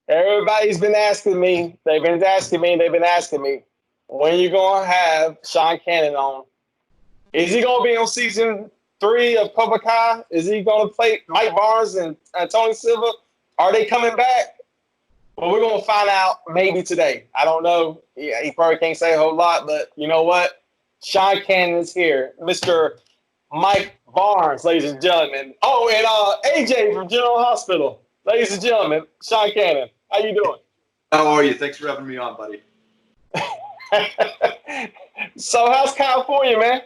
Everybody's been asking me. They've been asking me, when you gonna have Sean Kanan on? Is he gonna be on season 3 of Cobra Kai? Is he gonna play Mike Barnes and Tony Silva? Are they coming back? Well, we're gonna find out maybe today. I don't know. He probably can't say a whole lot, but you know what? Sean Kanan is here, Mr. Mike Barnes, ladies and gentlemen. Oh, and AJ from General Hospital, ladies and gentlemen. Sean Kanan, how you doing? How are you? Thanks for having me on, buddy. So, how's California, man?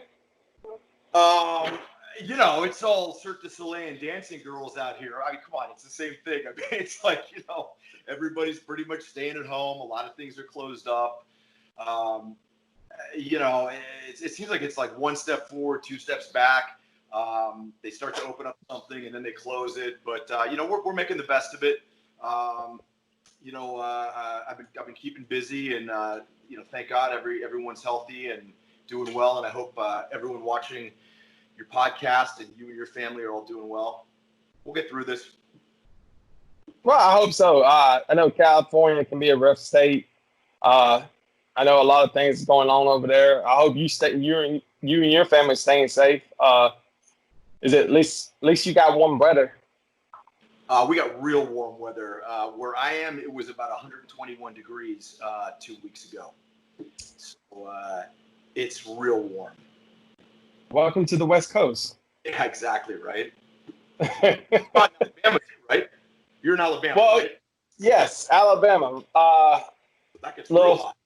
It's all Cirque du Soleil and dancing girls out here. I mean, come on, it's the same thing. I mean, it's like, everybody's pretty much staying at home. A lot of things are closed up. It seems like it's like one step forward, two steps back. They start to open up something and then they close it. But, we're making the best of it. I've been keeping busy and, thank God everyone's healthy and doing well. And I hope everyone watching your podcast and you and your family are all doing well. We'll get through this. Well, I hope so. I know California can be a rough state. I know a lot of things going on over there. I hope you and your family staying safe. Is it at least you got warm weather? We got real warm weather. Where I am, it was about 121 degrees 2 weeks ago. So it's real warm. Welcome to the West Coast. Yeah, exactly, right? Alabama, right? You're in Alabama, right? Yes, Alabama. That gets real hot.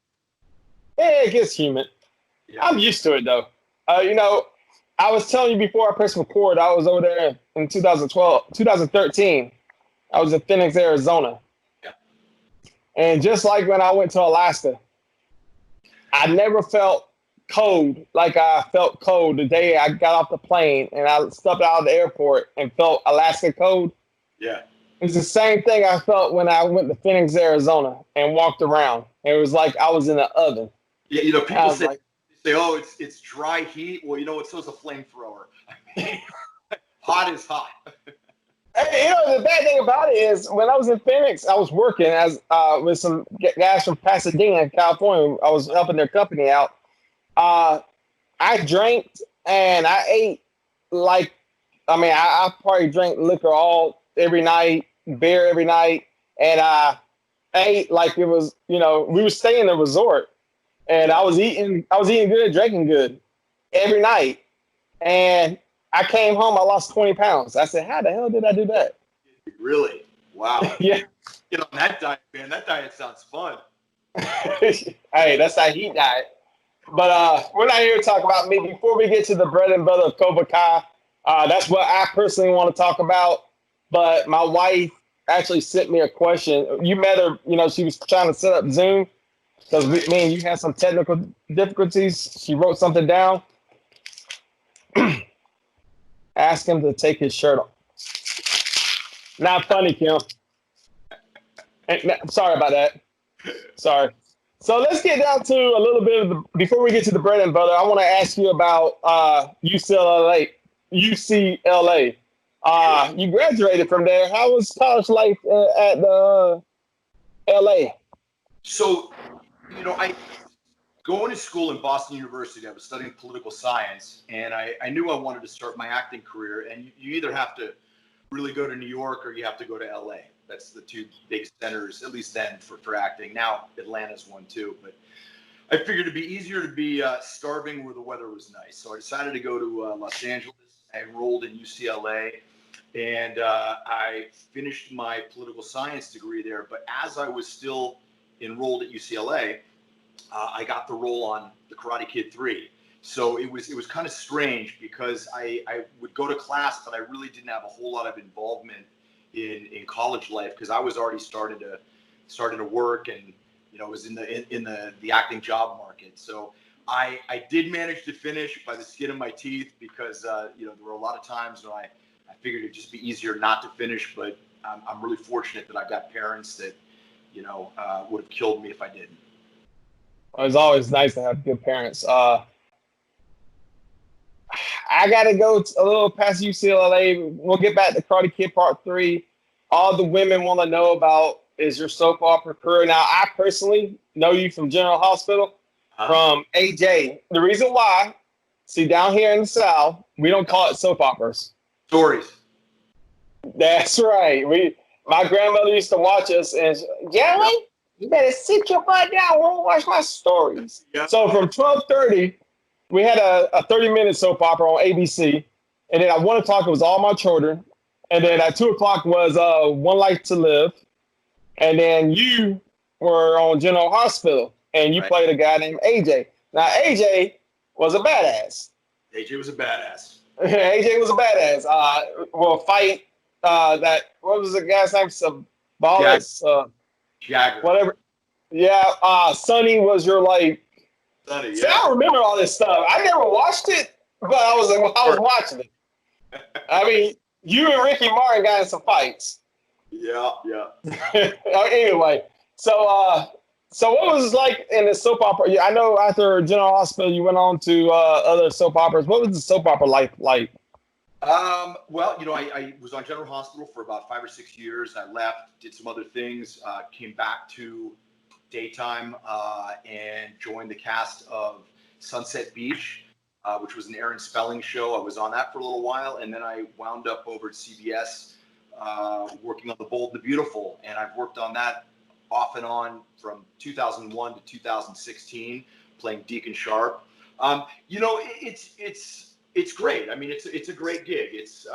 Yeah, it gets humid. Yeah. I'm used to it, though. I was telling you before I pressed record, I was over there in 2013. I was in Phoenix, Arizona. Yeah. And just like when I went to Alaska, I never felt cold like I felt cold the day I got off the plane and I stepped out of the airport and felt Alaska cold. Yeah. It's the same thing I felt when I went to Phoenix, Arizona and walked around. It was like I was in an oven. Yeah, people say, oh, it's dry heat. Well, it's a flamethrower. Hot is hot. Hey, the bad thing about it is when I was in Phoenix, I was working as with some guys from Pasadena, California. I was helping their company out. I drank and I ate I probably drank liquor every night, beer every night, and I ate like it was, we were staying in a resort, and I was eating good, drinking good every night, and I came home, I lost 20 pounds. I said, how the hell did I do that? Really? Wow. Yeah. Get on that diet, man. That diet sounds fun. Hey, that's that heat diet. But we're not here to talk about me. Before we get to the bread and butter of Cobra Kai, that's what I personally want to talk about. But my wife actually sent me a question. You met her, she was trying to set up Zoom because me and you had some technical difficulties. She wrote something down. Ask him to take his shirt off. Not funny, Kim. Sorry about that. Sorry. So let's get down to a little bit of before we get to the bread and butter, I want to ask you about UCLA. You graduated from there. How was college life at LA? So, I going to school in Boston University, I was studying political science, and I knew I wanted to start my acting career. And you either have to really go to New York or you have to go to LA. That's the two big centers, at least then, for acting. Now Atlanta's one too, but I figured it'd be easier to be starving where the weather was nice. So I decided to go to Los Angeles. I enrolled in UCLA, and I finished my political science degree there. But as I was still enrolled at UCLA, I got the role on The Karate Kid 3. So it was kind of strange because I would go to class, but I really didn't have a whole lot of involvement in college life because I was already starting to work and was in the acting job market. So I did manage to finish by the skin of my teeth because there were a lot of times when I figured it'd just be easier not to finish, but I'm really fortunate that I've got parents that would have killed me if I didn't. It's always nice to have good parents. I got to go a little past UCLA. We'll get back to Karate Kid Part 3. All the women want to know about is your soap opera career? Now, I personally know you from General Hospital, from AJ. The reason why, see, down here in the South, we don't call it soap operas. Stories. That's right. My grandmother used to watch us, and Jerry, you better sit your butt down. We'll watch my stories. Yeah. So from 12:30, we had a 30-minute soap opera on ABC, and then at 1 o'clock it was All My Children, and then at 2 o'clock was One Life to Live, and then you were on General Hospital, and you played a guy named AJ. Now AJ was a badass. AJ was a badass. AJ was a badass. Will fight that. What was the guy's name? Sabalas. Jagger. Whatever. Yeah. Sonny was your like. Sonny. See, I don't remember all this stuff. I never watched it, but I was watching it. I mean, you and Ricky Martin got in some fights. Yeah. Anyway, so what was it like in the soap opera? I know after General Hospital, you went on to other soap operas. What was the soap opera life like? Well, I was on General Hospital for about 5 or 6 years. I left, did some other things, came back to daytime, and joined the cast of Sunset Beach, which was an Aaron Spelling show. I was on that for a little while, and then I wound up over at CBS, working on The Bold and the Beautiful, and I've worked on that off and on from 2001 to 2016, playing Deacon Sharp. It's great. I mean, it's a great gig. It's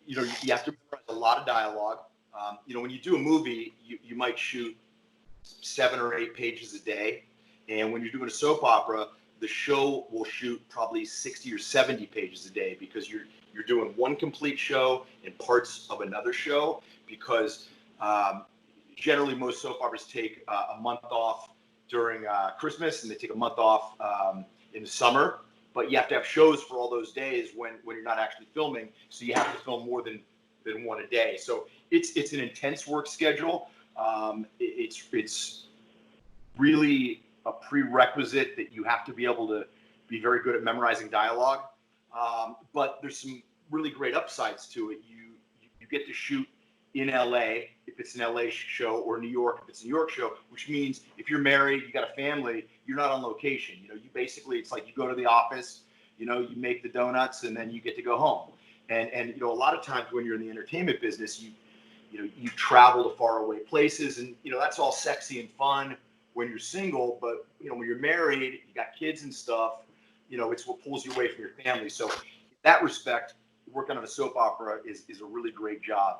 you have to memorize a lot of dialogue. When you do a movie, you might shoot 7 or 8 pages a day, and when you're doing a soap opera, the show will shoot probably 60 or 70 pages a day, because you're doing one complete show and parts of another show, because generally most soap operas take a month off during Christmas, and they take a month off in the summer, but you have to have shows for all those days when you're not actually filming, so you have to film more than one a day. So it's an intense work schedule. It's really a prerequisite that you have to be able to be very good at memorizing dialogue, but there's some really great upsides to it. You get to shoot in LA if it's an LA show, or New York if it's a New York show, which means if you're married, you got a family, you're not on location. You basically, it's like you go to the office, you make the donuts, and then you get to go home. And a lot of times when you're in the entertainment business, you travel to faraway places, and that's all sexy and fun when you're single, but when you're married, you got kids and stuff, it's what pulls you away from your family. So in that respect, working on a soap opera is a really great job.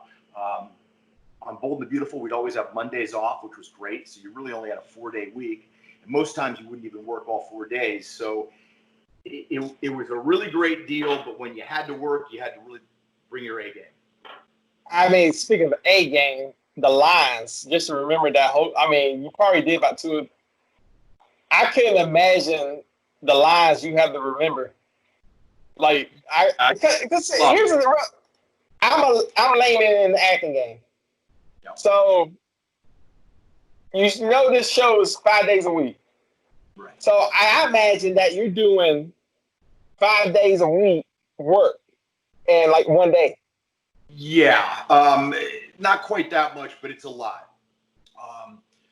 On Bold and the Beautiful, we'd always have Mondays off, which was great. So you really only had a 4-day week. And most times you wouldn't even work all 4 days. So it was a really great deal. But when you had to work, you had to really bring your A game. I mean, speaking of A game, the lines, just to remember that whole, you probably did about 2. I couldn't imagine the lines you have to remember. Like, because here's the, I'm layman in the acting game. Yep. So, this show is 5 days a week. Right. So I imagine that you're doing 5 days a week work in like 1 day. Yeah, not quite that much, but it's a lot.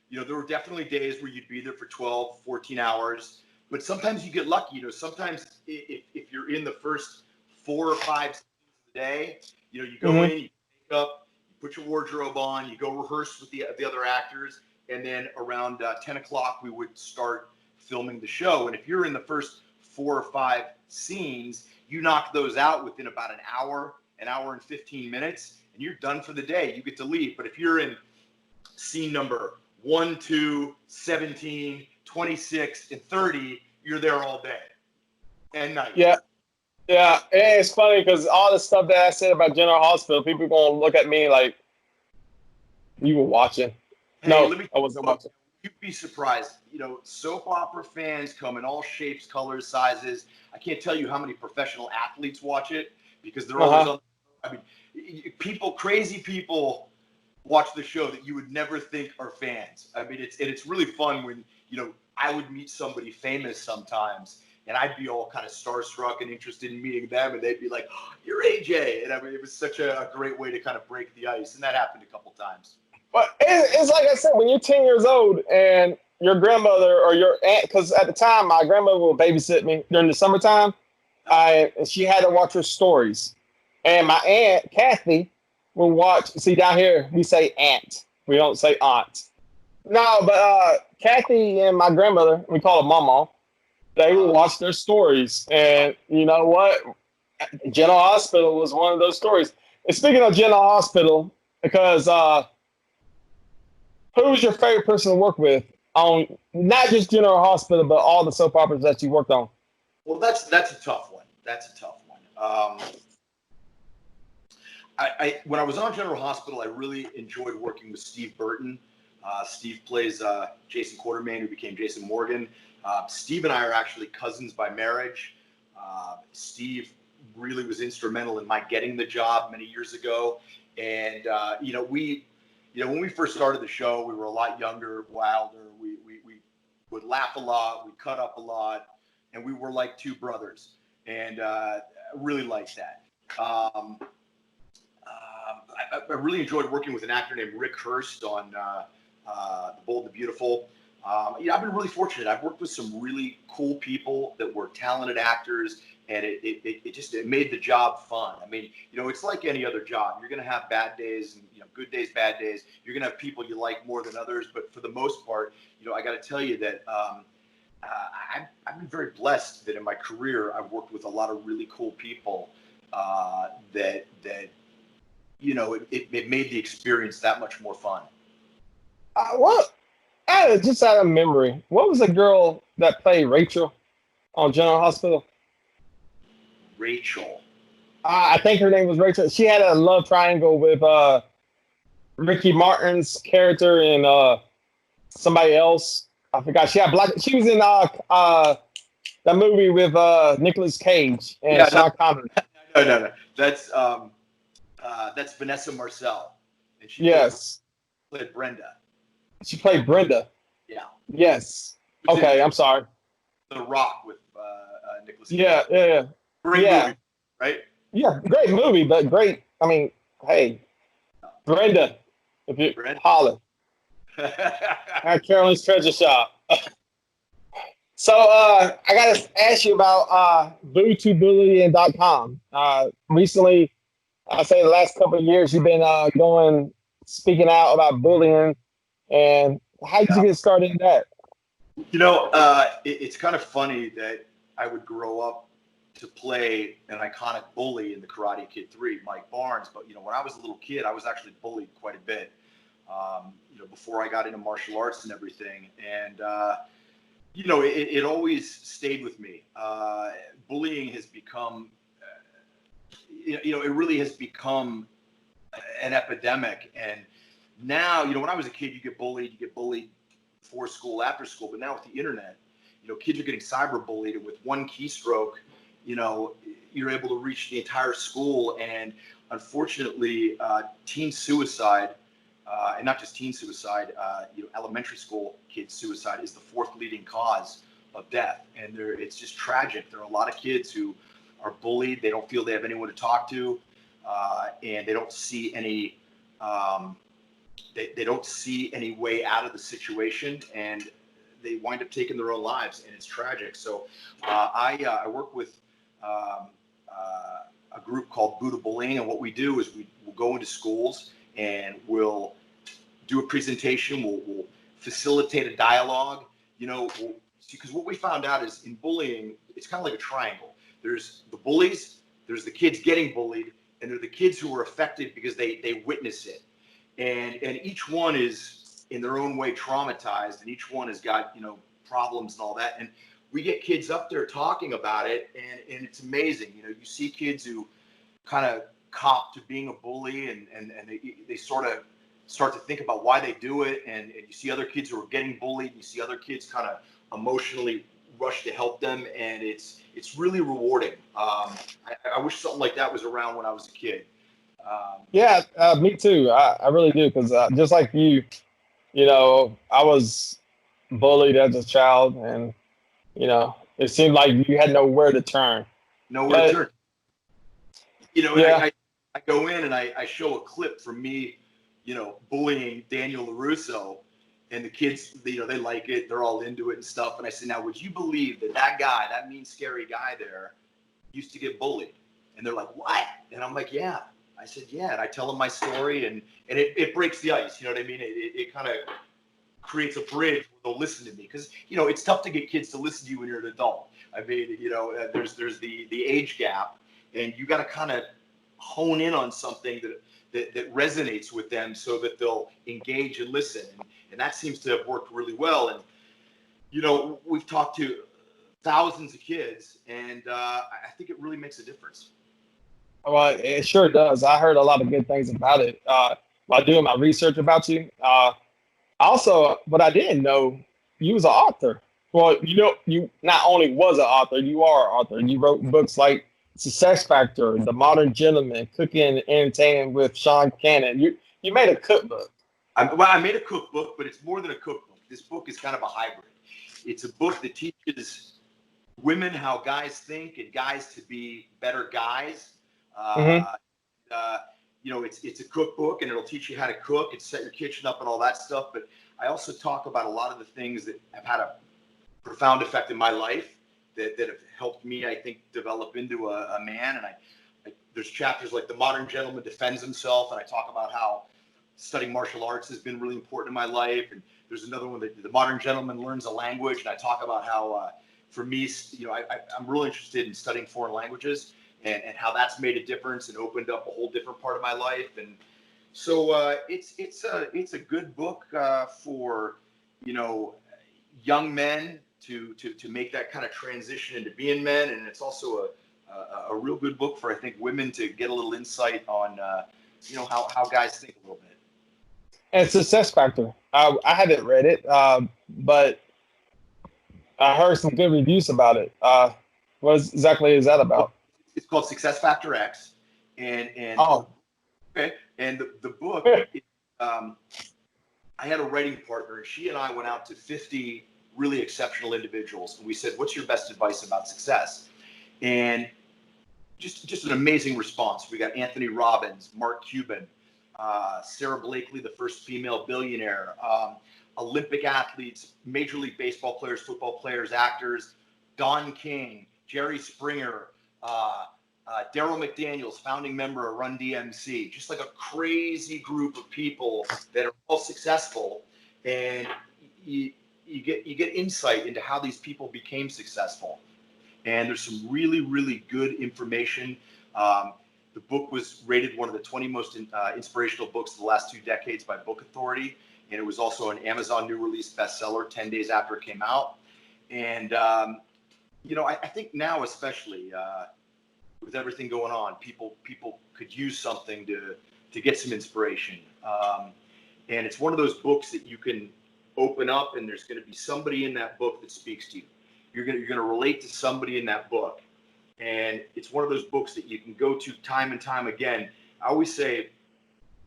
There were definitely days where you'd be there for 12, 14 hours, but sometimes you get lucky. Sometimes if you're in the first 4 or 5 seconds of the day, you go in, you pick up, you put your wardrobe on, you go rehearse with the other actors, and then around 10 o'clock we would start filming the show. And if you're in the first 4 or 5 scenes, you knock those out within about an hour and 15 minutes, and you're done for the day. You get to leave. But if you're in scene number 1, 2, 17, 26, and 30, you're there all day and night. Yeah. Yeah, and it's funny because all the stuff that I said about General Hospital, people gonna look at me like, you were watching. Hey, no, I wasn't watching. You'd be surprised. Soap opera fans come in all shapes, colors, sizes. I can't tell you how many professional athletes watch it, because they're always on. Crazy people watch the show that you would never think are fans. It's really fun when, I would meet somebody famous sometimes, and I'd be all kind of starstruck and interested in meeting them, and they'd be like, oh, you're AJ. And it was such a great way to kind of break the ice. And that happened a couple times. But it's like I said, when you're 10 years old and your grandmother or your aunt, because at the time my grandmother would babysit me during the summertime, and she had to watch her stories. And my aunt, Kathy, would watch. See, down here, we say aunt. We don't say aunt. No, but Kathy and my grandmother, we call her Mama, they would watch their stories. And you know what? General Hospital was one of those stories. And speaking of General Hospital, because who was your favorite person to work with on not just General Hospital, but all the soap operas that you worked on? Well, that's a tough one. That's a tough one. When I was on General Hospital, I really enjoyed working with Steve Burton. Steve plays Jason Quartermain, who became Jason Morgan. Steve and I are actually cousins by marriage. Steve really was instrumental in my getting the job many years ago. And when we first started the show, we were a lot younger, wilder. We would laugh a lot, we cut up a lot, and we were like two brothers. And I really liked that. I really enjoyed working with an actor named Rick Hurst on The Bold and the Beautiful. I've been really fortunate. I've worked with some really cool people that were talented actors, and it made the job fun. I mean, it's like any other job. You're going to have bad days and good days, bad days. You're going to have people you like more than others, but for the most part, I got to tell you that I've been very blessed that in my career I've worked with a lot of really cool people that it made the experience that much more fun. Just out of memory, what was the girl that played Rachel on General Hospital? Rachel. I think her name was Rachel. She had a love triangle with Ricky Martin's character and somebody else. I forgot. She was in the movie with Nicolas Cage and Sean Connery. No. That's Vanessa Marcel. And she played Brenda. She played Brenda. Yeah. Yes. Okay, I'm sorry. The Rock with Nicolas Cage. Yeah. Great movie, right? Yeah, great movie, but great. I mean, hey, Brenda, if you holler at Carolyn's Treasure Shop. So I got to ask you about boo2bullying.com. Recently, I say the last couple of years, you've been speaking out about bullying. And how did you get started in that? It's kind of funny that I would grow up to play an iconic bully in the Karate Kid 3, Mike Barnes. But, when I was a little kid, I was actually bullied quite a bit, before I got into martial arts and everything. And, it always stayed with me. Bullying has become, it really has become an epidemic. And now, when I was a kid, you get bullied before school, after school. But now with the internet, kids are getting cyberbullied, and with one keystroke, you're able to reach the entire school. And unfortunately, teen suicide, and not just teen suicide, elementary school kids suicide is the fourth leading cause of death. And it's just tragic. There are a lot of kids who are bullied. They don't feel they have anyone to talk to, and they don't see any they don't see any way out of the situation, and they wind up taking their own lives, and it's tragic. So I work with a group called Boo to Bullying, and what we do is we'll go into schools and we'll do a presentation. We'll facilitate a dialogue. Because what we found out is in bullying, it's kind of like a triangle. There's the bullies, there's the kids getting bullied, and there are the kids who are affected because they witness it. And each one is in their own way traumatized, and each one has got, problems and all that. And we get kids up there talking about it, and it's amazing. You see kids who kind of cop to being a bully, and they sort of start to think about why they do it. And you see other kids who are getting bullied, and you see other kids kind of emotionally rush to help them, and it's really rewarding. I wish something like that was around when I was a kid. Me too. I really do, because just like you, I was bullied as a child, and it seemed like you had nowhere to turn. Nowhere to turn. I go in and I show a clip from me bullying Daniel LaRusso, and the kids, they like it. They're all into it and stuff. And I said, now, would you believe that guy, that mean, scary guy there, used to get bullied? And they're like, what? And I'm like, yeah. I said, yeah. And I tell them my story, and it breaks the ice. You know what I mean? It kind of creates a bridge where they'll listen to me, because it's tough to get kids to listen to you when you're an adult. I mean, there's the age gap, and you got to kind of hone in on something that resonates with them so that they'll engage and listen, and that seems to have worked really well. And we've talked to thousands of kids, and I think it really makes a difference. Well, it sure does. I heard a lot of good things about it while doing my research about you. Also, what I didn't know, you was an author. Well, you not only was an author, you are an author. You wrote books like Success Factor, The Modern Gentleman, Cooking and Entertaining with Sean Kanan. You made a cookbook. I made a cookbook, but it's more than a cookbook. This book is kind of a hybrid. It's a book that teaches women how guys think and guys to be better guys. It's a cookbook, and it'll teach you how to cook and set your kitchen up and all that stuff. But I also talk about a lot of the things that have had a profound effect in my life that have helped me, I think, develop into a man. And there's chapters like The Modern Gentleman Defends Himself, and I talk about how studying martial arts has been really important in my life. And there's another one that The Modern Gentleman Learns a Language, and I talk about how, for me, I'm really interested in studying foreign languages, and how that's made a difference and opened up a whole different part of my life. And so it's a good book for young men to make that kind of transition into being men, and it's also a real good book for, I think, women to get a little insight on how guys think a little bit. And Success Factor, I haven't read it, but I heard some good reviews about it. What exactly is that about? It's called Success Factor X, and okay, and the book. I had a writing partner, and she and I went out to 50 really exceptional individuals, and we said, "What's your best advice about success?" And just an amazing response. We got Anthony Robbins, Mark Cuban, Sarah Blakely, the first female billionaire, Olympic athletes, Major League Baseball players, football players, actors, Don King, Jerry Springer, Daryl McDaniels, founding member of Run DMC, just like a crazy group of people that are all successful, and you get insight into how these people became successful. And there's some really, really good information. The book was rated one of the 20 most inspirational books of the last 2 decades by Book Authority, and it was also an Amazon new release bestseller 10 days after it came out. And I think now, especially with everything going on, people could use something to get some inspiration. And it's one of those books that you can open up, and there's going to be somebody in that book that speaks to you. You're going to relate to somebody in that book, and it's one of those books that you can go to time and time again. I always say,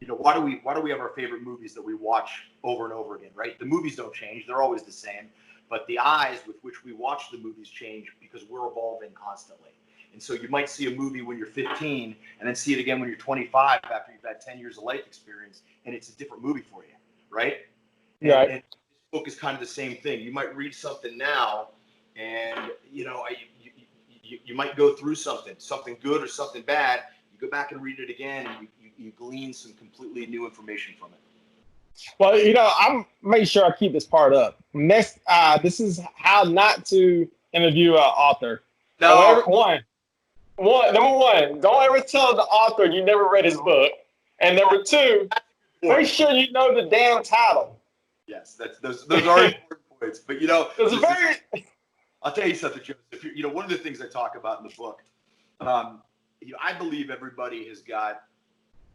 why do we have our favorite movies that we watch over and over again, right? The movies don't change; they're always the same. But the eyes with which we watch the movies change because we're evolving constantly. And so you might see a movie when you're 15 and then see it again when you're 25 after you've had 10 years of life experience, and it's a different movie for you, right? Yeah. And this book is kind of the same thing. You might read something now, and you might go through something good or something bad. You go back and read it again, and you glean some completely new information from it. Well, I'm making sure I keep this part up. Next, this is how not to interview an author. No. Number one, don't ever tell the author you never read his book. And number two, make sure you know the damn title. Yes, those are important points. But I'll tell you something, Joseph. One of the things I talk about in the book, I believe everybody has got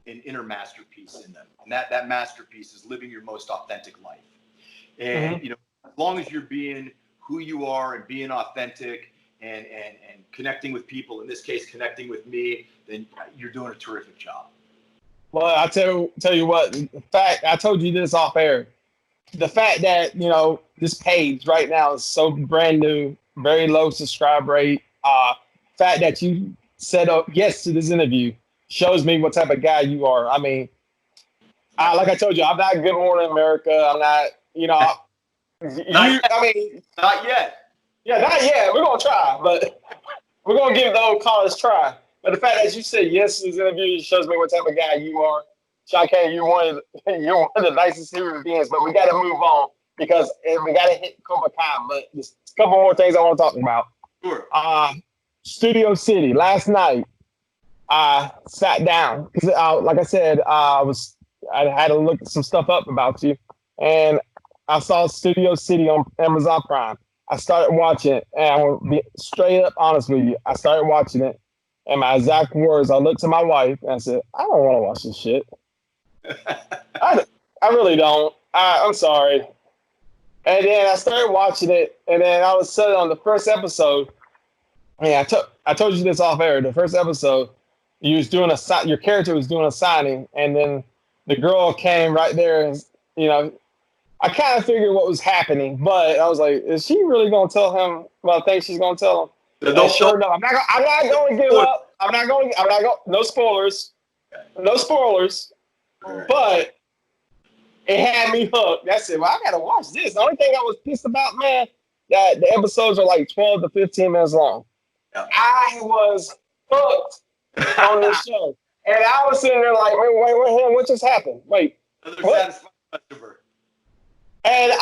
an inner masterpiece in them, and that masterpiece is living your most authentic life. And as long as you're being who you are and being authentic and connecting with people, in this case connecting with me, then you're doing a terrific job. Well, I tell you what, the fact I told you this off air, the fact that this page right now is so brand new, very low subscribe rate, fact that you said yes to this interview shows me what type of guy you are. I mean, Like I told you, I'm not Good Morning America. I'm not, Not yet. Yeah, not yet. We're gonna try, but we're gonna give the old college try. But the fact that you said yes to this interview shows me what type of guy you are. Sean Kane, you're one of the nicest human beings. But we got to move on because we got to hit Cobra Kai. But there's a couple more things I want to talk about. Sure. Studio City. Last night, I sat down because, like I said, I had to look some stuff up about you, and I saw Studio City on Amazon Prime. I started watching it, and I'm gonna be straight up honest with you. I started watching it, and my exact words, I looked to my wife and I said, "I don't want to watch this shit. I really don't. I'm sorry." And then I started watching it, and then all of a sudden on the first episode, I told you this off air. The first episode, your character was doing a signing, and then the girl came right there, and I kind of figured what was happening, but I was like, is she really gonna tell him what I think she's gonna tell him? Sure enough, I'm not going to give up. I'm not going. No spoilers. No spoilers. But it had me hooked. That's it. Well, I gotta watch this. The only thing I was pissed about, man, that the episodes are like 12 to 15 minutes long. Yeah. I was hooked on this show, and I was sitting there like, wait, what just happened? Wait, what? And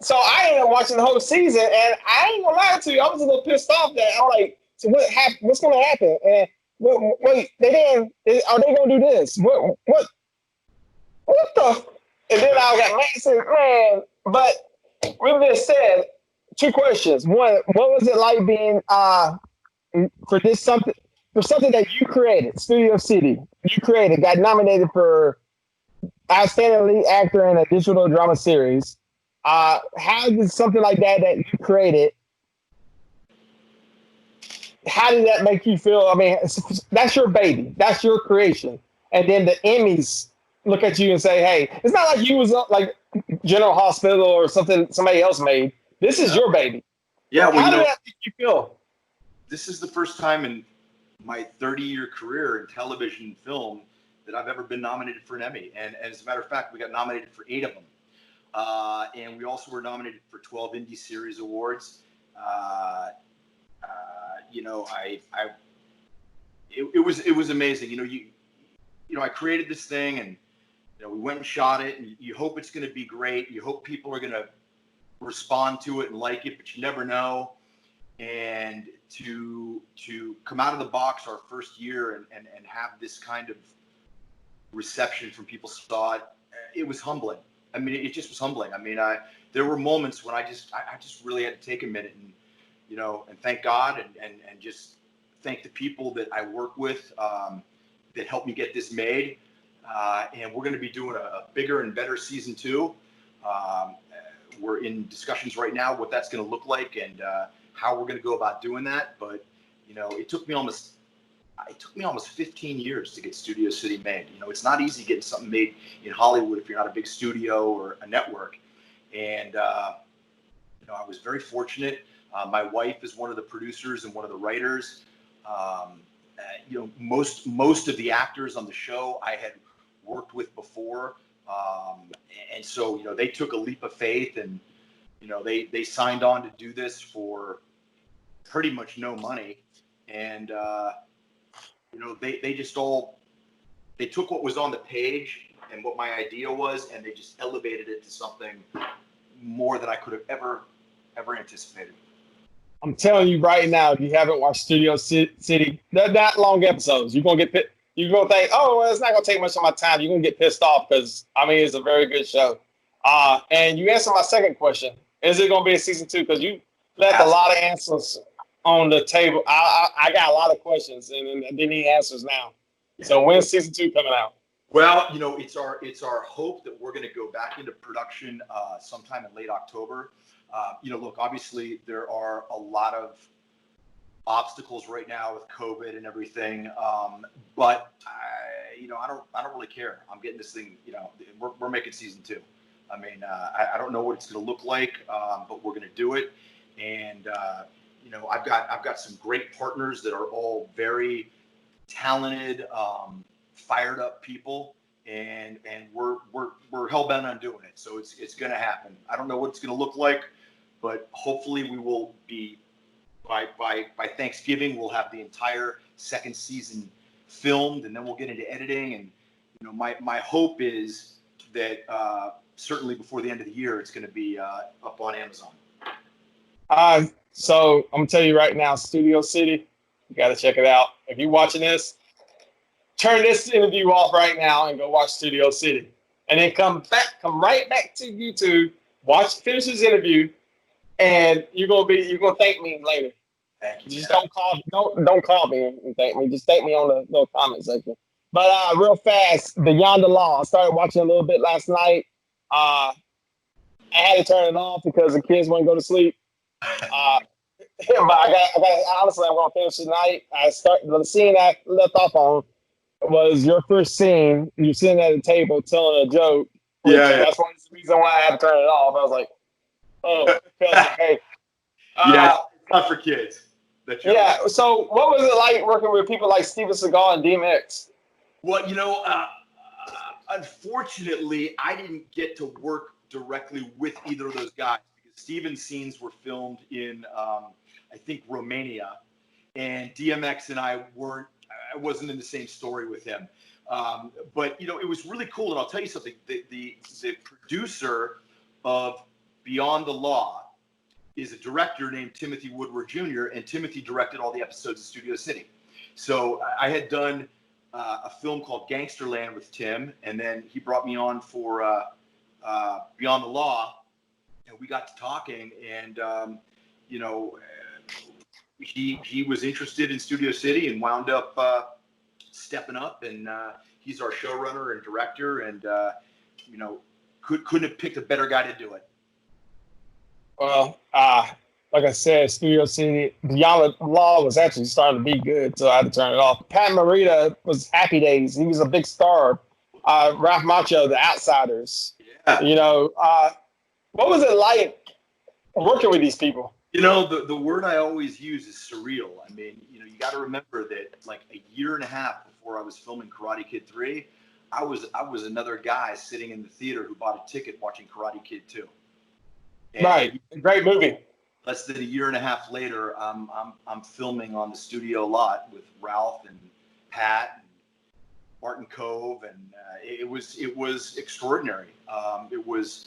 so I ended up watching the whole season, and I ain't gonna lie to you, I was a little pissed off that I'm like, so what happened? What's gonna happen? And wait, they didn't. Are they gonna do this? What the? And then I got mad and said, man. But with this said, two questions. One, what was it like being for something that you created, Studio City? You created, got nominated for Outstanding Lead Actor in a Digital Drama Series. How did something like that you created, how did that make you feel? I mean, that's your baby. That's your creation. And then the Emmys look at you and say, hey, it's not like you was like General Hospital or something somebody else made. This is your baby. Yeah. How did that make you feel? This is the first time in my 30-year career in television and film that I've ever been nominated for an Emmy. And as a matter of fact, we got nominated for 8 of them. And we also were nominated for 12 Indie Series Awards. It was amazing. I created this thing, and we went and shot it, and you hope it's going to be great. You hope people are going to respond to it and like it, but you never know. And to come out of the box our first year and have this kind of reception from people saw it, it was humbling. I mean, it just was humbling. I mean, there were moments when I just really had to take a minute and and thank God and just thank the people that I work with that helped me get this made. And we're going to be doing a bigger and better season 2. We're in discussions right now what that's going to look like and how we're going to go about doing that. But it took me almost 15 years to get Studio City made. It's not easy getting something made in Hollywood if you're not a big studio or a network. And I was very fortunate. My wife is one of the producers and one of the writers. Most of the actors on the show I had worked with before, and so they took a leap of faith, and they signed on to do this for pretty much no money, and they took what was on the page and what my idea was, and they just elevated it to something more than I could have ever anticipated. I'm telling you right now, if you haven't watched Studio City, they're not long episodes. You're gonna think, oh, well, it's not gonna take much of my time. You're gonna get pissed off because it's a very good show. And you answered my second question: is it gonna be a season 2? Because you left a lot of answers on the table. I got a lot of questions, and they need answers now. Yeah. So when's season 2 coming out? Well, it's our hope that we're going to go back into production sometime in late October. Look, obviously there are a lot of obstacles right now with COVID and everything, but I don't really care. I'm getting this thing. We're making season 2. I mean, I don't know what it's going to look like, but we're going to do it. And I've got some great partners that are all very talented, fired up people, and we're hell bent on doing it. So it's going to happen. I don't know what it's going to look like, but hopefully we will be by Thanksgiving. We'll have the entire second season filmed, and then we'll get into editing. And my hope is that certainly before the end of the year, it's going to be up on Amazon. So I'm gonna tell you right now, Studio City, you got to check it out. If you're watching this, turn this interview off right now and go watch Studio City, and then come right back to YouTube, finish this interview, and you're gonna thank me later. Thank you. Just don't call me and thank me. Just thank me on the little comment section. But real fast, Beyond the Law. I started watching a little bit last night. I had to turn it off because the kids wouldn't go to sleep. But I got honestly, I'm gonna finish tonight. The scene I left off on was your first scene. You're sitting at a table telling a joke. Yeah. That's one reason why I had to turn it off. I was like, oh, hey. Yeah, it's not for kids. Yeah. So, what was it like working with people like Steven Seagal and DMX? Well, unfortunately, I didn't get to work directly with either of those guys because Steven's scenes were filmed in, I think, Romania, and DMX and I wasn't in the same story with him. But it was really cool, and I'll tell you something. The producer of Beyond the Law is a director named Timothy Woodward Jr., and Timothy directed all the episodes of Studio City. So I had done a film called Gangsterland with Tim, and then he brought me on for Beyond the Law, and we got to talking, and he was interested in Studio City and wound up stepping up, and he's our showrunner and director, and couldn't have picked a better guy to do it. Well, like I said, Studio City, Beyond the Law was actually starting to be good, so I had to turn it off. Pat Morita was Happy Days. He was a big star. Ralph Macchio, The Outsiders. Yeah. What was it like working with these people? The word I always use is surreal. I mean, you got to remember that like a year and a half before I was filming Karate Kid 3, I was another guy sitting in the theater who bought a ticket watching Karate Kid 2. And right, great movie. Less than a year and a half later, I'm filming on the studio lot with Ralph and Pat and Martin Cove, and it was extraordinary. It was,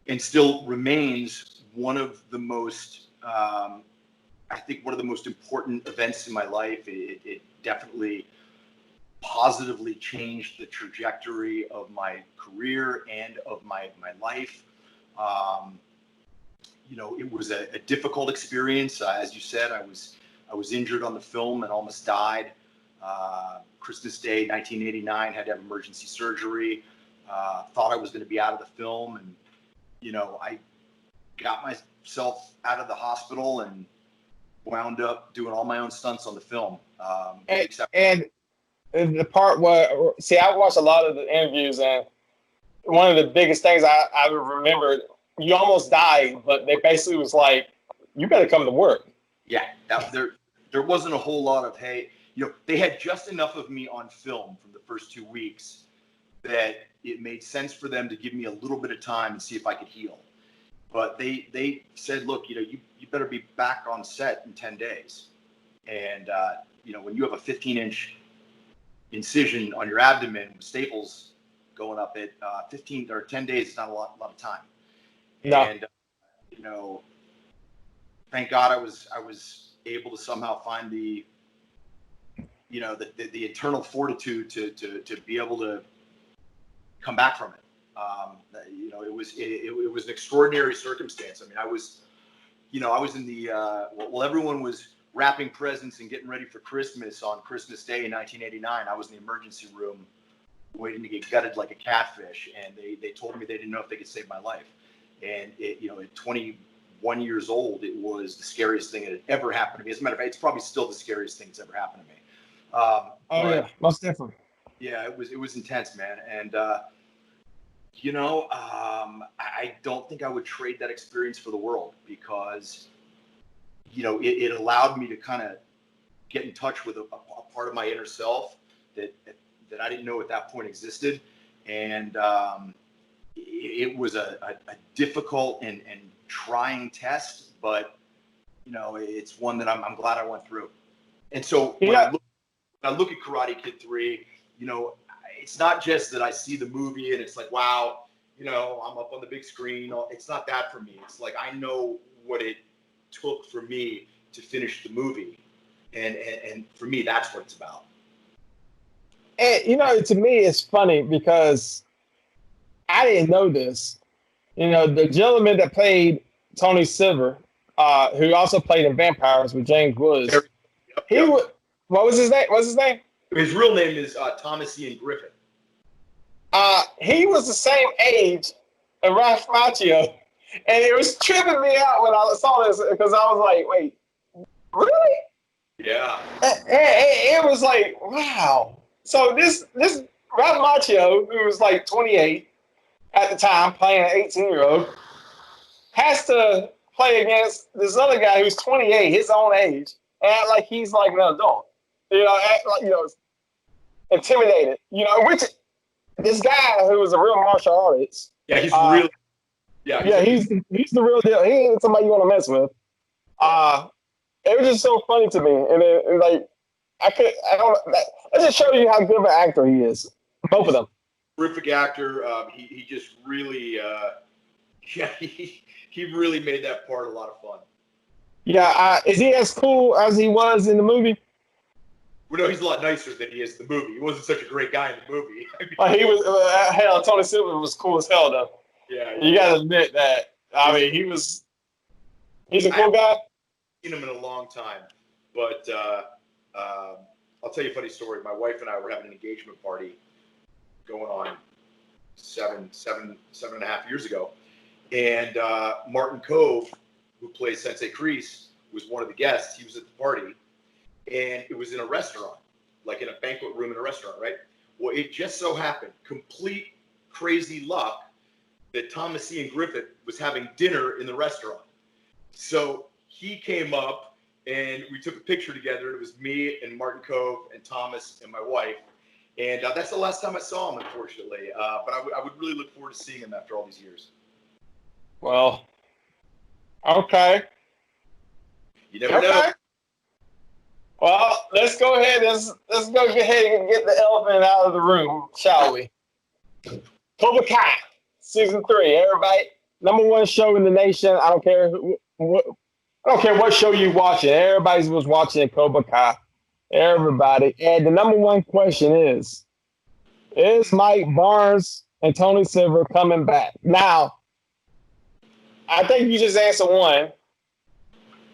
and still remains, one of the most, I think, one of the most important events in my life. It definitely positively changed the trajectory of my career and of my life. It was a difficult experience. As you said, I was injured on the film and almost died. Christmas Day, 1989, had to have emergency surgery. Thought I was going to be out of the film, and I got myself out of the hospital and wound up doing all my own stunts on the film. And the part where, see, I watched a lot of the interviews, and one of the biggest things I remembered, you almost died, but they basically was like, you better come to work. Yeah, there wasn't a whole lot of, hey, they had just enough of me on film from the first 2 weeks that it made sense for them to give me a little bit of time and see if I could heal. But they said, look, you better be back on set in 10 days. And, when you have a 15-inch incision on your abdomen with staples going up at 15 or 10 days is not a lot of time. No. And, thank God I was able to somehow find the internal fortitude to be able to come back from it. It was an extraordinary circumstance. I mean, I was in the while everyone was wrapping presents and getting ready for Christmas on Christmas Day in 1989. I was in the emergency room waiting to get gutted like a catfish, and they told me they didn't know if they could save my life. And at 21 years old, it was the scariest thing that had ever happened to me. As a matter of fact, it's probably still the scariest thing that's ever happened to me. Yeah, most definitely. Yeah, it was intense, man. And I don't think I would trade that experience for the world, because it allowed me to kind of get in touch with a part of my inner self that that I didn't know at that point existed. And it was a difficult and trying test, but it's one that I'm glad I went through. And so when I look at Karate Kid 3, it's not just that I see the movie and it's like, wow, I'm up on the big screen. It's not that for me. It's like I know what it took for me to finish the movie. And for me, that's what it's about. And, to me, it's funny because I didn't know this. The gentleman that played Tony Silver, who also played in Vampires with James Woods, what was his name? What's his name? His real name is Thomas Ian Griffith. He was the same age as Ralph Macchio, and it was tripping me out when I saw this because I was like, wait, really? Yeah. It was like, wow. So this Ralph Macchio, who was like 28 at the time, playing an 18-year-old, has to play against this other guy who's 28, his own age, and act like he's like an adult. Act like, intimidated. Which this guy who was a real martial artist. Yeah, he's real. Yeah, he's the real deal. He ain't somebody you want to mess with. It was just so funny to me, and like that just shows you how good of an actor he is. Both of them. Terrific actor. He just really, he really made that part a lot of fun. Yeah, is he as cool as he was in the movie? Well, no, he's a lot nicer than he is in the movie. He wasn't such a great guy in the movie. He was hell. Tony Silver was cool as hell, though. Yeah, you gotta admit that. I mean, he's a cool guy. Seen him in a long time, but I'll tell you a funny story. My wife and I were having an engagement party going on seven and a half years ago, and Martin Cove, who plays Sensei Kreese, was one of the guests. He was at the party, and it was in a restaurant, like in a banquet room in a restaurant, right? Well, it just so happened, complete crazy luck, that Thomas Ian Griffith was having dinner in the restaurant. So he came up and we took a picture together. It was me and Martin Cove and Thomas and my wife. And that's the last time I saw him, unfortunately. But I would really look forward to seeing him after all these years. Well, okay. You never know. Well, let's go ahead. Let's go ahead and get the elephant out of the room, shall we? Cobra Kai, season 3. Everybody, #1 show in the nation. I don't care what show you watching. Everybody was watching Cobra Kai. Everybody. And the #1 question is Mike Barnes and Tony Silver coming back? Now, I think you just answered one.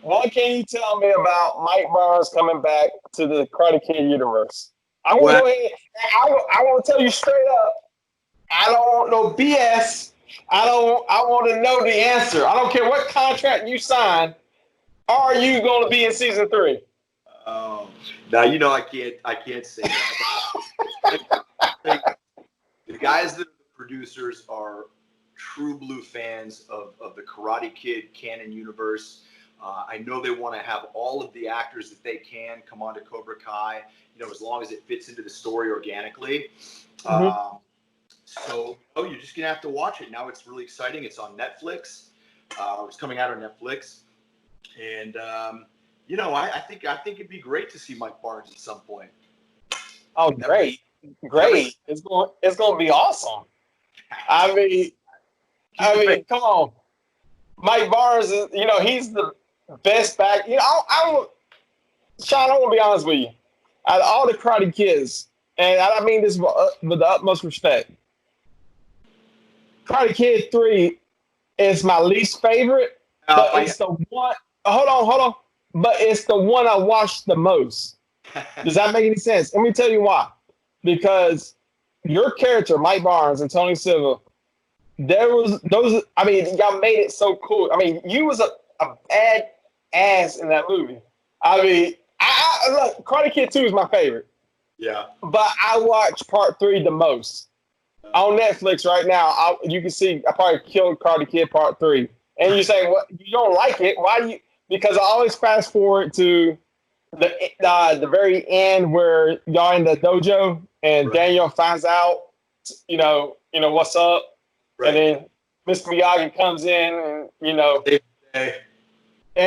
What can you tell me about Mike Barnes coming back to the Karate Kid universe? I want to go ahead. I want to tell you straight up. I don't want no BS. I want to know the answer. I don't care what contract you sign. Are you going to be in season 3? Now I can't say that. The guys that are the producers are true blue fans of the Karate Kid canon universe. I know they want to have all of the actors that they can come onto Cobra Kai, as long as it fits into the story organically. Mm-hmm. So you're just gonna have to watch it. Now it's really exciting. It's on Netflix. It's coming out on Netflix, and I think it'd be great to see Mike Barnes at some point. Oh, great! It's going to be awesome. I mean, come on, Mike Barnes is he's the best back. Sean, I want to be honest with you. Out of all the Karate Kids, and I mean this with the utmost respect, Karate Kid 3 is my least favorite, but it's the one. Hold on. But it's the one I watched the most. Does that make any sense? Let me tell you why. Because your character, Mike Barnes and Tony Silva, y'all made it so cool. I mean, you was a bad ass in that movie. I mean, look, Karate Kid 2 is my favorite. Yeah. But I watch part 3 the most. On Netflix right now, you can see I probably killed Karate Kid Part 3. And you say, "What? You don't like it? Why do you?" Because I always fast forward to the very end where y'all in the dojo and Right. Daniel finds out, what's up, Right. and then Mr. Miyagi comes in, and Hey.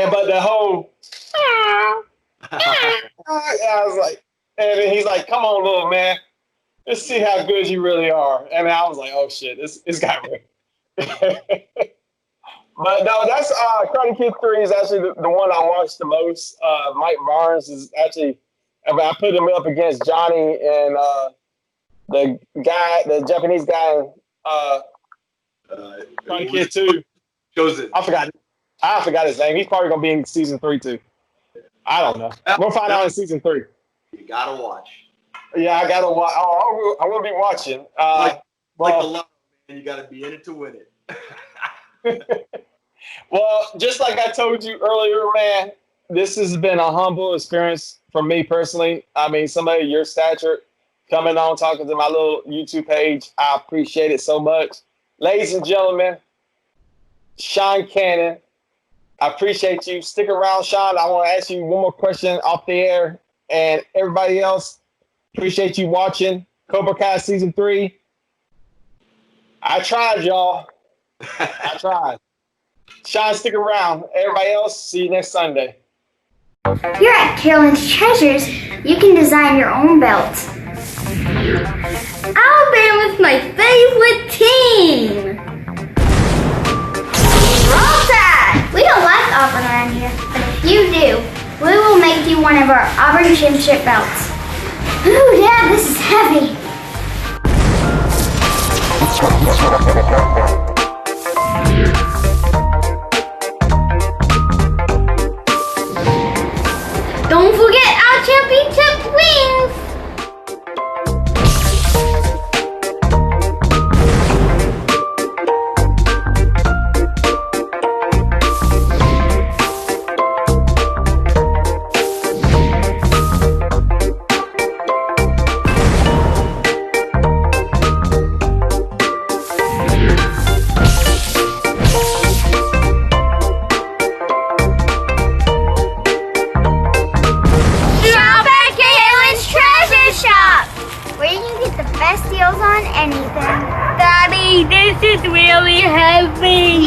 but the whole, I was like, and then he's like, "Come on, little man, let's see how good you really are." And I was like, "Oh shit, this got me." But no, that's Karate Kid 3 is actually the one I watched the most. Mike Barnes is actually, I put him up against Johnny and the Japanese guy in Karate Kid 2. Chosen. I forgot his name. He's probably gonna be in season 3 too. I don't know. We'll find out in season 3. You gotta watch. Yeah, I gotta watch. Oh, I will be watching. Like the lotto, man, you gotta be in it to win it. Well, just like I told you earlier, man, this has been a humble experience for me personally. I mean, somebody your stature coming on, talking to my little YouTube page. I appreciate it so much. Ladies and gentlemen, Sean Kanan, I appreciate you. Stick around, Sean. I want to ask you one more question off the air. And everybody else, appreciate you watching Cobra Kai Season 3. I tried, y'all. I tried. Sean, stick around. Everybody else, see you next Sunday. Here at Carolyn's Treasures, you can design your own belt. Alabama's my favorite team! Roll Tide! We don't like Auburn around here, but if you do, we will make you one of our Auburn championship belts. Ooh, yeah, this is heavy. Don't forget our championship wings! Best deals on anything. Daddy, this is really heavy.